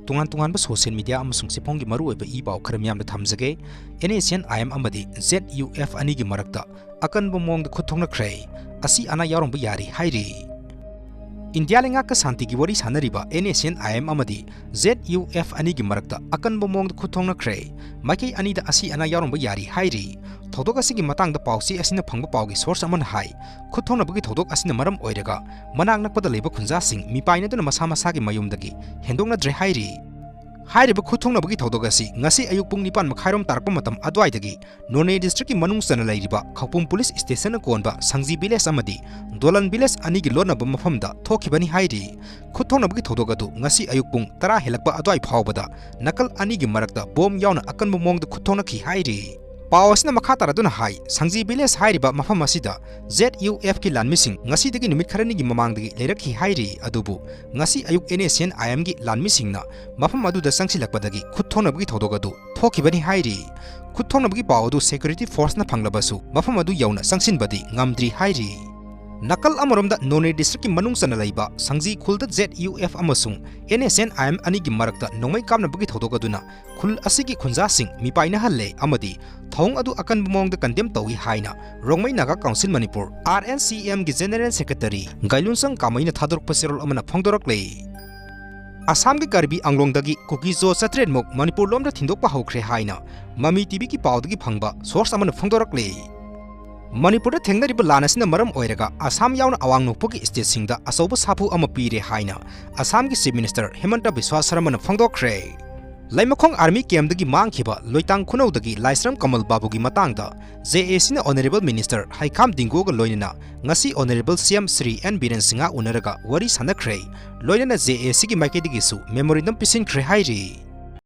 tungan social media amasung sipong gi maru oiba ibaw khara miyam da thamjage Nscn-Im amadi ZUF ani gi marakta akan bomong da khuthongna khre asi ana Yaoramba Yai Hairi. India lenga ka santi gi wari sanariba Nscn-Im amadi ZUF ani gi marakta akan bomong da khuthongna khre makai ani da asi ana Yaoramba Yai Hairi. Thodok asigi matang da pausi asina phangba paugi source aman hai khuthongna bagi thodok asina maram oiraga manang nakpada leba khunja sing mipaina duna masa masa gi mayumdagi hendongna dre hairi hairiba khuthongna bagi thodok asi ngasi ayuk pung 9 makhairom tarakpa matam adwaidagi None district ki manung sana lairiba khapum police station konba sangji village amadi dolan village ani gi lona ba mafamda thokibani hairi khuthongna bagi thodok adu ngasi ayuk pung 10 helakpa adwai phawbada nakal ani gi marakta bom yauna akan bomong da khuthongna ki hairi. Pawasna makhatara duna hai sangji village hairiba mafam asida ZUF ki lanmising ngasi dagi numit kharani gi mamangdagi lerakhi hairi adubu ngasi ayuk Nscn-Im gi lanmisingna mafam adu da sangsilakpadagi khuthongna bagi thodogadu thokibani hairi khuthongna bagi pawadu security force na phanglabasu mafam adu yauna sangsinbadi ngamdri hairi. Nakal amaromda None district ki manung sana laiba sangji khulda ZUF amasung Nscn-Im ani gi marakta nongmai kamna bagi thodogaduna khul asigi khunjasing mipaina halle amadi thong adu akan bomong da condemn tawi haina rongmai naga council Manipur RNCM gi general secretary gailunsang kamaina thadorok pasirol amana phongdorok le Assam gi karbi anglong dagi Kuki-Zo satred mok Manipur lomda Thindokpa Houre Hairi mami TV ki pawdagi phangba source amana phongdorok le Manipur da thengnariba lanasina maram oiraga Assam yauna awang nokpuki state singda asoba sapu ama pire haina Assam gi chief minister Himanta Biswa Sarmana phangdokre Laimakhong army camp dagi mangkhiba loitang khunau dagi Laisram Kamal Babu gi matangda JAC na honorable minister Haikam Dinggo ga loinana ngasi honorable CM Sri N Biren Singha unaraga wari sanakre loinana JAC gi maike dagi su memorandum pisin khre hairi.